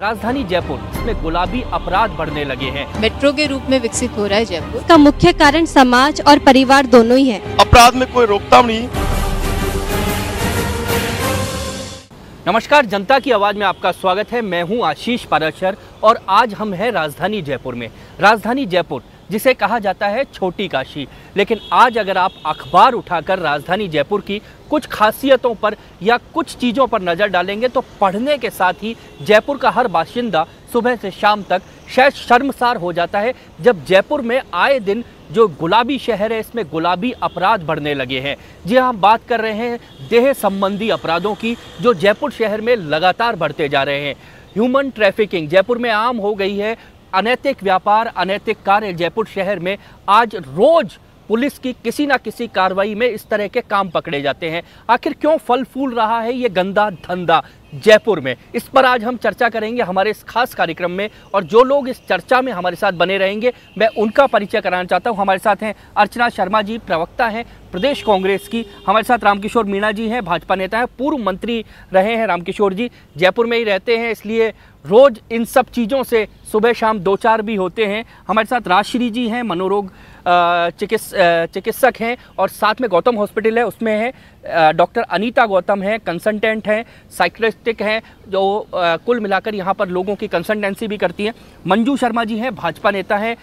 राजधानी जयपुर में गुलाबी अपराध बढ़ने लगे हैं। मेट्रो के रूप में विकसित हो रहा है जयपुर। का मुख्य कारण समाज और परिवार दोनों ही है। अपराध में कोई रोकथाम नहीं। नमस्कार, जनता की आवाज में आपका स्वागत है। मैं हूं आशीष पाराशर और आज हम हैं राजधानी जयपुर में। राजधानी जयपुर जिसे कहा जाता है छोटी काशी, लेकिन आज अगर आप अखबार उठाकर राजधानी जयपुर की कुछ खासियतों पर या कुछ चीज़ों पर नज़र डालेंगे तो पढ़ने के साथ ही जयपुर का हर बाशिंदा सुबह से शाम तक शायद शर्मसार हो जाता है जब जयपुर में आए दिन जो गुलाबी शहर है इसमें गुलाबी अपराध बढ़ने लगे हैं। जी हाँ, हम बात कर रहे हैं देह संबंधी अपराधों की जो जयपुर शहर में लगातार बढ़ते जा रहे हैं। ह्यूमन ट्रैफिकिंग जयपुर में आम हो गई है। अनैतिक व्यापार, अनैतिक कार्य जयपुर शहर में आज रोज पुलिस की किसी ना किसी कार्रवाई में इस तरह के काम पकड़े जाते हैं। आखिर क्यों फल फूल रहा है ये गंदा धंधा जयपुर में, इस पर आज हम चर्चा करेंगे हमारे इस खास कार्यक्रम में। और जो लोग इस चर्चा में हमारे साथ बने रहेंगे मैं उनका परिचय कराना चाहता हूं। हमारे साथ हैं अर्चना शर्मा जी, प्रवक्ता हैं प्रदेश कांग्रेस की। हमारे साथ रामकिशोर मीणा जी हैं, भाजपा नेता हैं, पूर्व मंत्री रहे हैं रामकिशोर जी। जयपुर में ही रहते हैं इसलिए रोज इन सब चीज़ों से सुबह शाम दो चार भी होते हैं। हमारे साथ राजश्री जी हैं, मनोरोग चिकित्सक हैं और साथ में गौतम हॉस्पिटल है उसमें है डॉक्टर अनीता गौतम हैं, कंसल्टेंट हैं, साइकियाट्रिस्ट हैं जो कुल मिलाकर यहाँ पर लोगों की कंसल्टेंसी भी करती हैं। मंजू शर्मा जी हैं, भाजपा नेता हैं,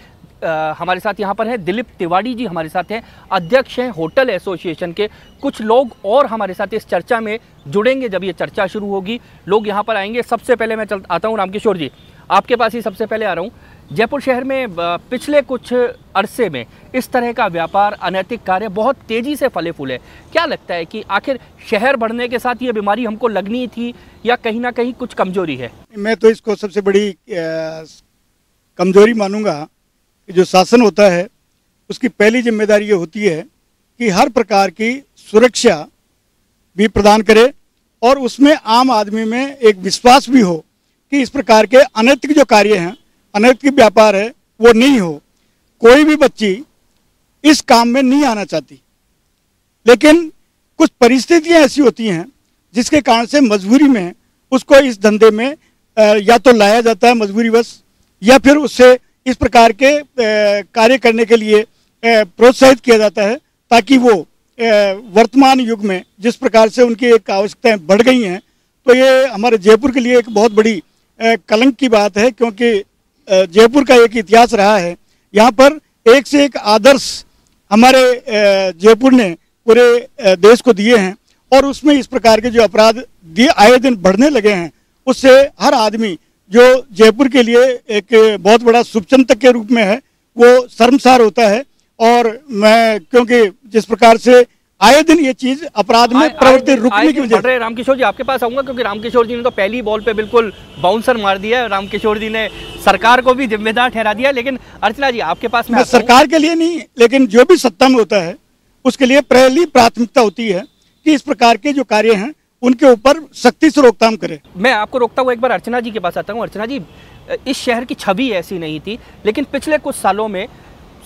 हमारे साथ यहाँ पर हैं। दिलीप तिवारी जी हमारे साथ हैं, अध्यक्ष हैं होटल एसोसिएशन के। कुछ लोग और हमारे साथ इस चर्चा में जुड़ेंगे जब ये चर्चा शुरू होगी। लोग यहाँ पर आएंगे। सबसे पहले मैं आता हूँ रामकिशोर जी, आपके पास ही सबसे पहले आ रहा हूँ। जयपुर शहर में पिछले कुछ अरसे में इस तरह का व्यापार, अनैतिक कार्य बहुत तेज़ी से फले फूले। क्या लगता है कि आखिर शहर बढ़ने के साथ ये बीमारी हमको लगनी थी या कहीं ना कहीं कुछ कमजोरी है? मैं तो इसको सबसे बड़ी कमजोरी मानूंगा कि जो शासन होता है उसकी पहली जिम्मेदारी ये होती है कि हर प्रकार की सुरक्षा भी प्रदान करे और उसमें आम आदमी में एक विश्वास भी हो कि इस प्रकार के अनैतिक जो कार्य हैं, अनैतिक व्यापार है, वो नहीं हो। कोई भी बच्ची इस काम में नहीं आना चाहती, लेकिन कुछ परिस्थितियां ऐसी होती हैं जिसके कारण से मजबूरी में उसको इस धंधे में या तो लाया जाता है मजबूरीवश, या फिर उससे इस प्रकार के कार्य करने के लिए प्रोत्साहित किया जाता है ताकि वो वर्तमान युग में जिस प्रकार से उनकी एक आवश्यकताएं बढ़ गई हैं, तो ये हमारे जयपुर के लिए एक बहुत बड़ी कलंक की बात है। क्योंकि जयपुर का एक इतिहास रहा है, यहाँ पर एक से एक आदर्श हमारे जयपुर ने पूरे देश को दिए हैं और उसमें इस प्रकार के जो अपराध आए दिन बढ़ने लगे हैं उससे हर आदमी जो जयपुर के लिए एक बहुत बड़ा शुभचिंतक के रूप में है वो शर्मसार होता है। और मैं क्योंकि जिस प्रकार से आए दिन ये चीज अपराध में प्रवृत्ति रुकने की वजह से। रामकिशोर जी आपके पास आऊंगा क्योंकि रामकिशोर जी ने तो पहली बॉल पे बिल्कुल बाउंसर मार दिया है। रामकिशोर जी ने सरकार को भी जिम्मेदार ठहरा दिया। लेकिन अर्चना जी आपके पास मैं सरकार के लिए नहीं, लेकिन जो भी सत्ता में होता है उसके लिए पहली प्राथमिकता होती है कि इस प्रकार के जो कार्य हैं उनके ऊपर सख्ती से रोकथाम करे। मैं आपको रोकता हुआ एक बार अर्चना जी के पास आता हूँ। अर्चना जी, इस शहर की छवि ऐसी नहीं थी, लेकिन पिछले कुछ सालों में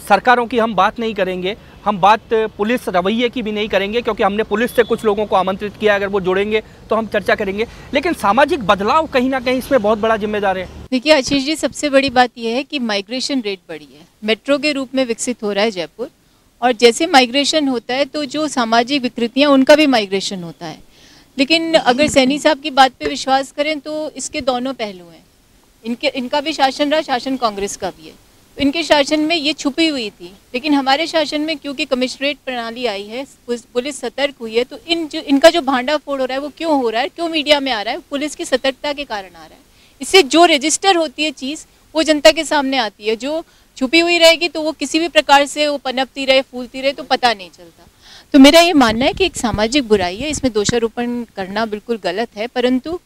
सरकारों की हम बात नहीं करेंगे, हम बात पुलिस रवैये की भी नहीं करेंगे क्योंकि हमने पुलिस से कुछ लोगों को आमंत्रित किया, अगर वो जुड़ेंगे तो हम चर्चा करेंगे। लेकिन सामाजिक बदलाव कहीं ना कहीं इसमें बहुत बड़ा जिम्मेदार है। देखिए आशीष जी, सबसे बड़ी बात यह है कि माइग्रेशन रेट बढ़ी है। मेट्रो के रूप में विकसित हो रहा है जयपुर, और जैसे माइग्रेशन होता है तो जो सामाजिक विकृतियाँ उनका भी माइग्रेशन होता है। लेकिन अगर सैनी साहब की बात पे विश्वास करें तो इसके दोनों पहलू हैं। इनका भी शासन रहा, शासन कांग्रेस का भी है। तो इनके शासन में ये छुपी हुई थी, लेकिन हमारे शासन में क्योंकि कमिश्नरेट प्रणाली आई है, पुलिस सतर्क हुई है, तो इनका जो भांडा फोड़ हो रहा है वो क्यों हो रहा है, क्यों मीडिया में आ रहा है? पुलिस की सतर्कता के कारण आ रहा है। इससे जो रजिस्टर होती है चीज़ वो जनता के सामने आती है। जो छुपी हुई रहेगी तो वो किसी भी प्रकार से वो पनपती रहे, फूलती रहे, तो पता नहीं चलता। तो मेरा ये मानना है कि एक सामाजिक बुराई है, इसमें दोषारोपण करना बिल्कुल गलत है, परंतु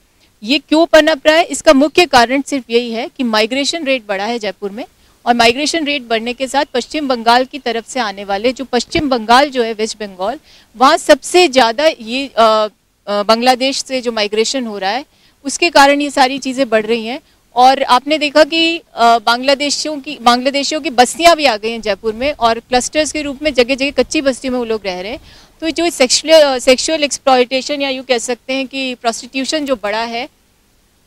ये क्यों पनप रहा है इसका मुख्य कारण सिर्फ यही है कि माइग्रेशन रेट बढ़ा है जयपुर में। और माइग्रेशन रेट बढ़ने के साथ पश्चिम बंगाल की तरफ से आने वाले, जो पश्चिम बंगाल जो है वेस्ट बंगाल, वहाँ सबसे ज़्यादा ये बांग्लादेश से जो माइग्रेशन हो रहा है उसके कारण ये सारी चीज़ें बढ़ रही हैं। और आपने देखा कि बांग्लादेशियों की बस्तियां भी आ गई हैं जयपुर में, और क्लस्टर्स के रूप में जगह जगह कच्ची बस्ती में वो लोग रह रहे हैं। तो जो सेक्सुअल एक्सप्लॉयटेशन या यूँ कह सकते हैं कि प्रोस्टिट्यूशन जो बढ़ा है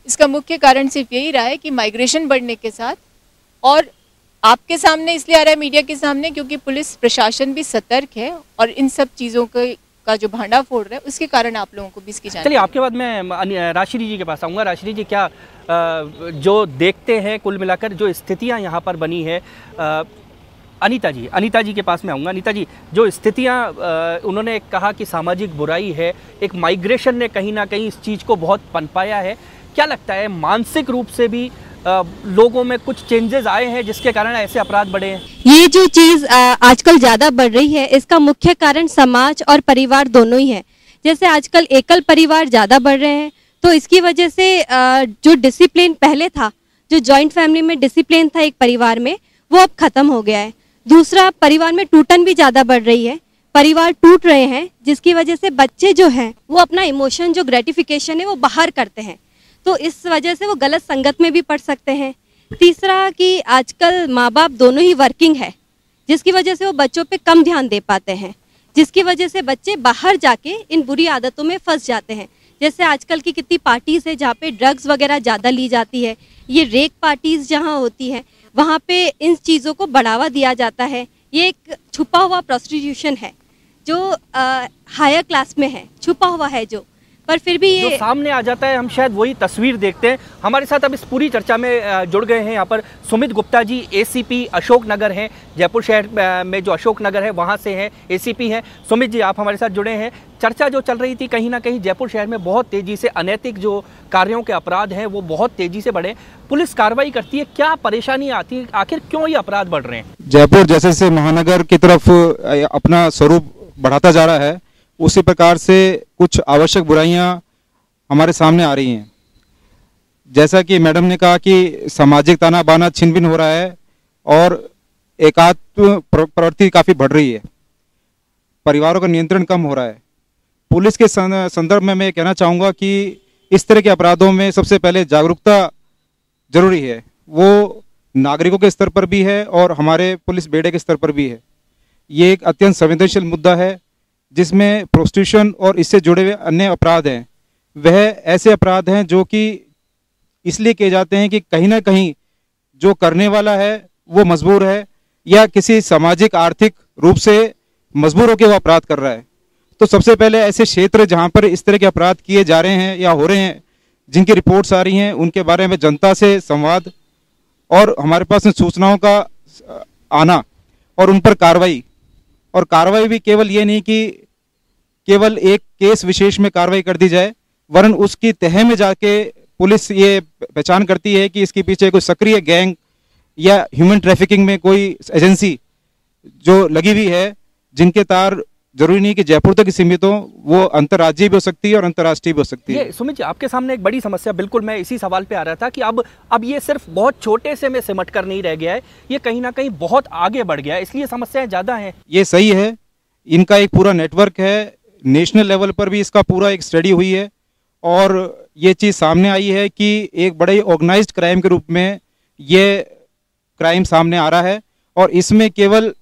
इसका मुख्य कारण सिर्फ यही रहा है कि माइग्रेशन बढ़ने के साथ, और आपके सामने इसलिए आ रहा है, मीडिया के सामने, क्योंकि पुलिस प्रशासन भी सतर्क है और इन सब चीज़ों का जो भांडा फोड़ रहा है उसके कारण आप लोगों को भी इसकी जानकारी। चलिए आपके बाद मैं राशिनी जी के पास आऊँगा। राशिनी जी, क्या जो देखते हैं कुल मिलाकर जो स्थितियाँ यहाँ पर बनी है, अनीता जी के पास में आऊँगा। अनीता जी, जो स्थितियाँ उन्होंने कहा कि सामाजिक बुराई है, एक माइग्रेशन ने कहीं ना कहीं इस चीज़ को बहुत पनपाया है, क्या लगता है मानसिक रूप से भी लोगों में कुछ चेंजेस आए हैं जिसके कारण ऐसे अपराध बढ़े हैं? ये जो चीज़ आजकल ज़्यादा बढ़ रही है, इसका मुख्य कारण समाज और परिवार दोनों ही है। जैसे आजकल एकल परिवार ज़्यादा बढ़ रहे हैं, तो इसकी वजह से जो डिसिप्लिन पहले था, जो जॉइंट फैमिली में डिसिप्लिन था एक परिवार में, वो अब खत्म हो गया है। दूसरा, परिवार में टूटन भी ज़्यादा बढ़ रही है, परिवार टूट रहे हैं, जिसकी वजह से बच्चे जो हैं वो अपना इमोशन, जो ग्रेटिफिकेशन है, वो बाहर करते हैं, तो इस वजह से वो गलत संगत में भी पड़ सकते हैं। तीसरा कि आजकल माँ बाप दोनों ही वर्किंग है, जिसकी वजह से वो बच्चों पे कम ध्यान दे पाते हैं, जिसकी वजह से बच्चे बाहर जाके इन बुरी आदतों में फंस जाते हैं। जैसे आजकल की कितनी पार्टीज़ है जहाँ पे ड्रग्स वगैरह ज़्यादा ली जाती है, ये रेक पार्टीज़ जहाँ होती है वहाँ पे इन चीज़ों को बढ़ावा दिया जाता है। ये एक छुपा हुआ प्रोस्टिट्यूशन है जो हायर क्लास में है, छुपा हुआ है जो, पर फिर भी ये जो सामने आ जाता है, हम शायद वही तस्वीर देखते हैं। हमारे साथ अब इस पूरी चर्चा में जुड़ गए हैं यहाँ पर सुमित गुप्ता जी, एसीपी अशोक नगर हैं, जयपुर शहर में जो अशोक नगर है वहाँ से हैं, एसीपी हैं। सुमित जी, आप हमारे साथ जुड़े हैं। चर्चा जो चल रही थी, कहीं ना कहीं जयपुर शहर में बहुत तेज़ी से अनैतिक जो कार्यों के अपराध हैं वो बहुत तेज़ी से बढ़े, पुलिस कार्रवाई करती है, क्या परेशानी आती है, आखिर क्यों ये अपराध बढ़ रहे हैं? जयपुर जैसे जैसे महानगर की तरफ अपना स्वरूप बढ़ाता जा रहा है, उसी प्रकार से कुछ आवश्यक बुराइयां हमारे सामने आ रही हैं। जैसा कि मैडम ने कहा कि सामाजिक ताना बाना छिन भिन हो रहा है और एकात्म प्रवृत्ति काफ़ी बढ़ रही है, परिवारों का नियंत्रण कम हो रहा है। पुलिस के संदर्भ में मैं कहना चाहूँगा कि इस तरह के अपराधों में सबसे पहले जागरूकता जरूरी है, वो नागरिकों के स्तर पर भी है और हमारे पुलिस बेड़े के स्तर पर भी है। ये एक अत्यंत संवेदनशील मुद्दा है जिसमें प्रोस्टिट्यूशन और इससे जुड़े हुए अन्य अपराध हैं, वह ऐसे अपराध हैं जो कि इसलिए किए जाते हैं कि कहीं ना कहीं जो करने वाला है वो मजबूर है या किसी सामाजिक आर्थिक रूप से मजबूर होकर वो अपराध कर रहा है। तो सबसे पहले ऐसे क्षेत्र जहाँ पर इस तरह के अपराध किए जा रहे हैं या हो रहे हैं, जिनकी रिपोर्ट्स आ रही हैं, उनके बारे में जनता से संवाद और हमारे पास सूचनाओं का आना और उन पर कार्रवाई, और कार्रवाई भी केवल ये नहीं कि केवल एक केस विशेष में कार्रवाई कर दी जाए, वरन उसकी तह में जाके पुलिस ये पहचान करती है कि इसके पीछे कोई सक्रिय गैंग या ह्यूमन ट्रैफिकिंग में कोई एजेंसी जो लगी हुई है, जिनके तार जरूरी नहीं कि जयपुर तक सीमित हो, वो अंतर्राज्यीय भी हो सकती है और अंतर्राष्ट्रीय भी हो सकती है। सुमित जी, आपके सामने एक बड़ी समस्या, बिल्कुल मैं इसी सवाल पे आ रहा था कि अब ये सिर्फ बहुत छोटे से में सिमट कर नहीं रह गया है, ये कहीं ना कहीं बहुत आगे बढ़ गया है, इसलिए समस्याएं ज़्यादा हैं। ये सही है, इनका एक पूरा नेटवर्क है, नेशनल लेवल पर भी इसका पूरा एक स्टडी हुई है और ये चीज़ सामने आई है कि एक बड़े ऑर्गेनाइज्ड क्राइम के रूप में ये क्राइम सामने आ रहा है। और इसमें केवल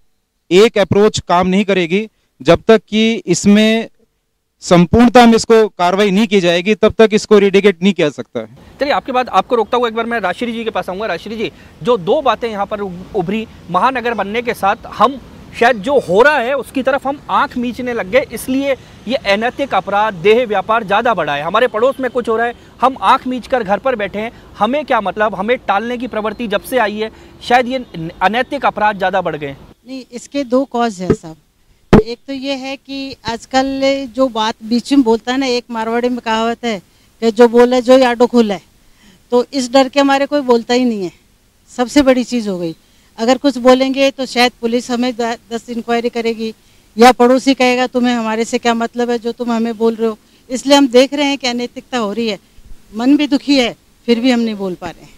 एक अप्रोच काम नहीं करेगी, जब तक कि इसमें संपूर्णता में इसको कार्रवाई नहीं की जाएगी तब तक इसको इरेडिकेट नहीं किया सकता है। चलिए, आपके बाद आपको रोकता हुआ एक बार मैं राशिनी जी के पास आऊँगा। राशिनी जी, जो दो बातें यहाँ पर उभरी, महानगर बनने के साथ हम शायद जो हो रहा है उसकी तरफ हम आंख मीचने लग गए, इसलिए ये अनैतिक अपराध, देह व्यापार ज़्यादा बढ़ा है। हमारे पड़ोस में कुछ हो रहा है, हम आंख मीच कर घर पर बैठे हैं, हमें क्या मतलब, हमें टालने की प्रवृत्ति जब से आई है शायद ये अनैतिक अपराध ज़्यादा बढ़ गए। नहीं, इसके दो कॉज है सब। एक तो ये है कि आजकल जो बात बीच में बोलता है ना, एक मारवाड़ी में कहावत है कि जो बोले जो आडो खुला है, तो इस डर के हमारे कोई बोलता ही नहीं है। सबसे बड़ी चीज़ हो गई, अगर कुछ बोलेंगे तो शायद पुलिस हमें 10 इंक्वायरी करेगी या पड़ोसी कहेगा तुम्हें हमारे से क्या मतलब है जो तुम हमें बोल रहे हो। इसलिए हम देख रहे हैं कि अनैतिकता हो रही है, मन भी दुखी है, फिर भी हम नहीं बोल पा रहे हैं।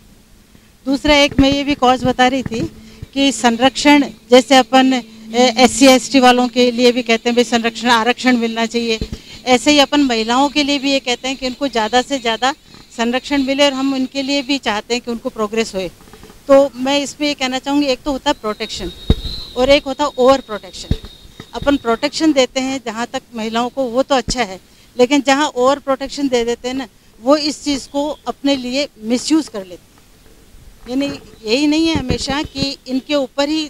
दूसरा, एक मैं ये भी कॉज बता रही थी कि संरक्षण, जैसे अपन SC ST वालों के लिए भी कहते हैं भाई संरक्षण आरक्षण मिलना चाहिए, ऐसे ही अपन महिलाओं के लिए भी ये कहते हैं कि उनको ज़्यादा से ज़्यादा संरक्षण मिले और हम उनके लिए भी चाहते हैं कि उनको प्रोग्रेस होए। तो मैं इस पर ये कहना चाहूँगी, एक तो होता है प्रोटेक्शन और एक होता है ओवर प्रोटेक्शन। अपन प्रोटेक्शन देते हैं जहाँ तक महिलाओं को, वो तो अच्छा है, लेकिन जहाँ ओवर प्रोटेक्शन दे देते हैं ना, वो इस चीज़ को अपने लिए मिसयूज़ कर लेते हैं। यानी यही नहीं है हमेशा कि इनके ऊपर ही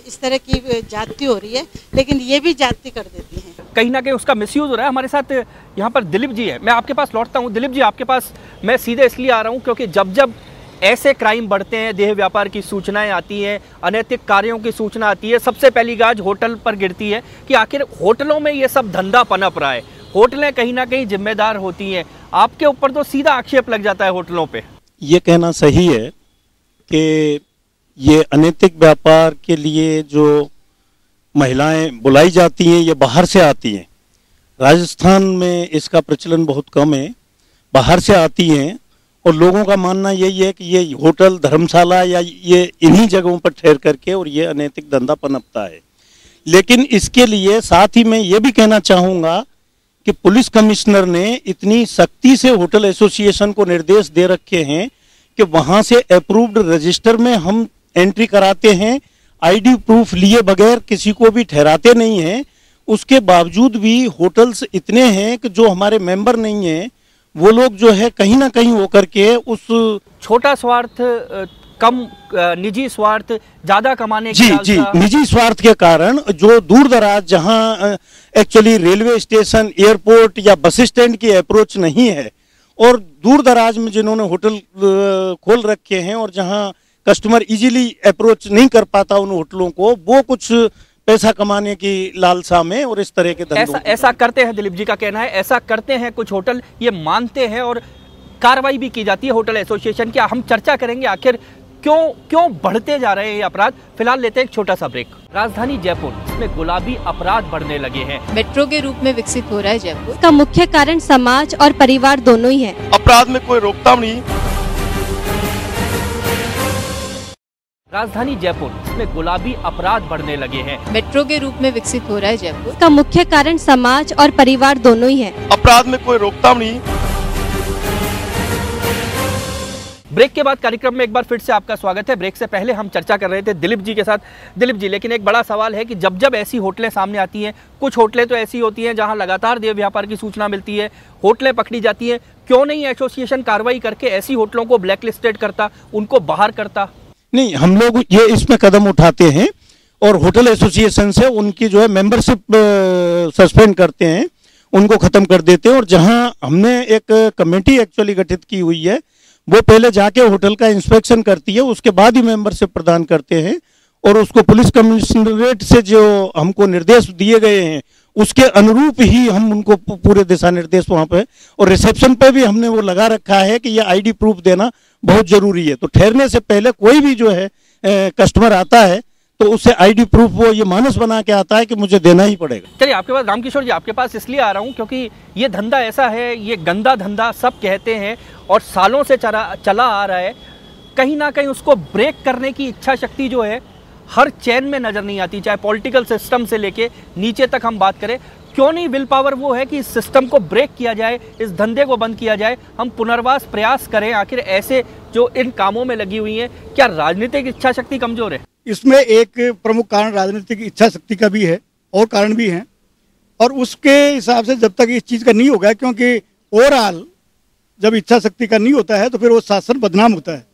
इस तरह की जाति हो रही है, लेकिन ये भी जाति कर देती हैं। कहीं ना कहीं उसका मिसयूज़ हो रहा है। हमारे साथ यहाँ पर दिलीप जी है, मैं आपके पास लौटता हूँ। दिलीप जी, आपके पास मैं सीधे इसलिए आ रहा हूँ क्योंकि जब जब ऐसे क्राइम बढ़ते हैं, देह व्यापार की सूचनाएं आती हैं, अनैतिक कार्यों की सूचना आती है, सबसे पहली गाज होटल पर गिरती है कि आखिर होटलों में ये सब धंधा पनप रहा है। होटलें कहीं ना कहीं जिम्मेदार होती हैं। आपके ऊपर तो सीधा आक्षेप लग जाता है होटलों पे। ये कहना सही है कि ये अनैतिक व्यापार के लिए जो महिलाएं बुलाई जाती हैं ये बाहर से आती हैं। राजस्थान में इसका प्रचलन बहुत कम है, बाहर से आती हैं और लोगों का मानना यही है कि ये होटल, धर्मशाला या ये इन्हीं जगहों पर ठहर करके और ये अनैतिक धंधा पनपता है। लेकिन इसके लिए साथ ही मैं ये भी कहना चाहूँगा कि पुलिस कमिश्नर ने इतनी सख्ती से होटल एसोसिएशन को निर्देश दे रखे हैं कि वहाँ से अप्रूव्ड रजिस्टर में हम एंट्री कराते हैं, आईडी प्रूफ लिए बगैर किसी को भी ठहराते नहीं हैं। उसके बावजूद भी होटल्स इतने हैं कि जो हमारे मेंबर नहीं हैं वो लोग जो है कहीं ना कहीं होकर के उस छोटा स्वार्थ, कम निजी स्वार्थ, ज्यादा कमाने जी की जी लालसा। निजी स्वार्थ के कारण जो दूर दराज जहां एक्चुअली रेलवे स्टेशन, एयरपोर्ट या बस स्टैंड की अप्रोच नहीं है और दूर दराज में जिन्होंने होटल खोल रखे हैं और जहां कस्टमर इजीली अप्रोच नहीं कर पाता उन होटलों को, वो कुछ पैसा कमाने की लालसा में और इस तरह के धंधों ऐसा करते हैं। दिलीप जी का कहना है ऐसा करते हैं कुछ होटल, ये मानते हैं और कार्रवाई भी की जाती है होटल एसोसिएशन की। हम चर्चा करेंगे आखिर क्यों बढ़ते जा रहे हैं ये अपराध। फिलहाल लेते हैं एक छोटा सा ब्रेक। राजधानी जयपुर में गुलाबी अपराध बढ़ने लगे हैं। मेट्रो के रूप में विकसित हो रहा है जयपुर। इसका मुख्य कारण समाज और परिवार दोनों ही है। अपराध में कोई रोकथाम नहीं। राजधानी जयपुर में गुलाबी अपराध बढ़ने लगे हैं। मेट्रो के रूप में विकसित हो रहा है जयपुर। इसका मुख्य कारण समाज और परिवार दोनों ही है। अपराध में कोई रोकथाम नहीं। ब्रेक के बाद कार्यक्रम में एक बार फिर से आपका स्वागत है। ब्रेक से पहले हम चर्चा कर रहे थे दिलीप जी के साथ। दिलीप जी, लेकिन एक बड़ा सवाल है कि जब जब ऐसी होटलें सामने आती हैं, कुछ होटलें तो ऐसी होती हैं जहां लगातार देह व्यापार की सूचना मिलती है, होटलें पकड़ी जाती हैं, क्यों नहीं एसोसिएशन कार्रवाई करके ऐसी होटलों को ब्लैकलिस्टेड करता, उनको बाहर करता? नहीं, हम लोग ये इसमें कदम उठाते हैं और होटल एसोसिएशन से उनकी जो है मेंबरशिप सस्पेंड करते हैं, उनको खत्म कर देते हैं। और जहां हमने एक कमेटी एक्चुअली गठित की हुई है, वो पहले जाके होटल का इंस्पेक्शन करती है, उसके बाद ही मेंबरशिप प्रदान करते हैं और उसको पुलिस कमिश्नरेट से जो हमको निर्देश दिए गए हैं उसके अनुरूप ही हम उनको पूरे दिशा निर्देश वहाँ पे और रिसेप्शन पे भी हमने वो लगा रखा है कि ये आईडी प्रूफ देना बहुत जरूरी है। तो ठहरने से पहले कोई भी जो है कस्टमर आता है तो उससे आईडी प्रूफ वो ये मानस बना के आता है कि मुझे देना ही पड़ेगा। चलिए, आपके पास रामकिशोर जी, आपके पास इसलिए आ रहा हूँ क्योंकि ये धंधा ऐसा है, ये गंदा धंधा सब कहते हैं और सालों से चला आ रहा है। कहीं ना कहीं उसको ब्रेक करने की इच्छा शक्ति जो है हर चैन में नजर नहीं आती, चाहे पॉलिटिकल सिस्टम से लेके नीचे तक हम बात करें। क्यों नहीं विल पावर वो है कि इस सिस्टम को ब्रेक किया जाए, इस धंधे को बंद किया जाए, हम पुनर्वास प्रयास करें। आखिर ऐसे जो इन कामों में लगी हुई हैं, क्या राजनीतिक इच्छा शक्ति कमजोर है? इसमें एक प्रमुख कारण राजनीतिक इच्छा शक्ति का भी है और कारण भी हैं, और उसके हिसाब से जब तक इस चीज़ का नहीं होगा, क्योंकि ओवरऑल जब इच्छा शक्ति का नहीं होता है तो फिर वो शासन बदनाम होता है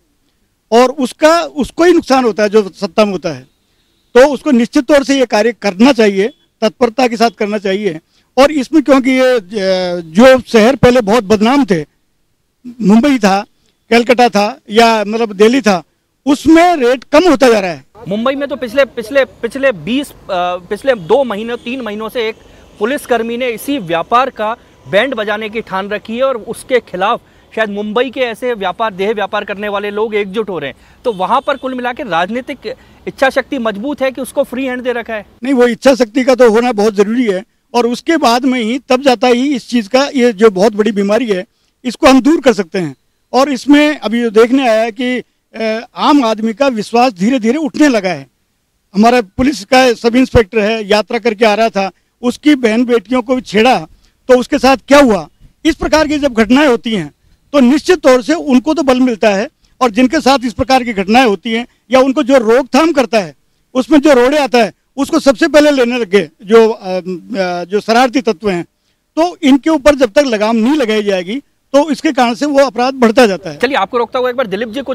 और उसको ही नुकसान होता है जो सत्ता में होता है। तो उसको निश्चित तौर से ये कार्य करना चाहिए, तत्परता के साथ करना चाहिए। और इसमें क्योंकि ये जो शहर पहले बहुत बदनाम थे, मुंबई था, कलकत्ता था या मतलब दिल्ली था, उसमें रेट कम होता जा रहा है। मुंबई में तो पिछले 2 महीनों 3 महीनों से एक पुलिसकर्मी ने इसी व्यापार का बैंड बजाने की ठान रखी है और उसके खिलाफ शायद मुंबई के ऐसे देह व्यापार करने वाले लोग एकजुट हो रहे हैं। तो वहां पर कुल मिला के राजनीतिक इच्छा शक्ति मजबूत है कि उसको फ्री हैंड दे रखा है? नहीं, वो इच्छा शक्ति का तो होना बहुत जरूरी है और उसके बाद में ही तब जाता ही इस चीज़ का, ये जो बहुत बड़ी बीमारी है, इसको हम दूर कर सकते हैं। और इसमें अभी देखने आया है कि आम आदमी का विश्वास धीरे धीरे उठने लगा है। हमारा पुलिस का सब इंस्पेक्टर है, यात्रा करके आ रहा था, उसकी बहन बेटियों को भी छेड़ा तो उसके साथ क्या हुआ। इस प्रकार की जब घटनाएं होती हैं तो निश्चित तौर से उनको तो बल मिलता है, और जिनके साथ इस प्रकार की घटनाएं होती हैं या उनको जो रोकथाम करता है उसमें जो रोड़े आता है उसको सबसे पहले लेने लगे जो शरारती तत्व हैं। तो इनके ऊपर जब तक लगाम नहीं लगाई जाएगी तो इसके कारण से वो अपराध बढ़ता जाता है। चलिए आपको रोकता हुआ एक बार दिलीप जी को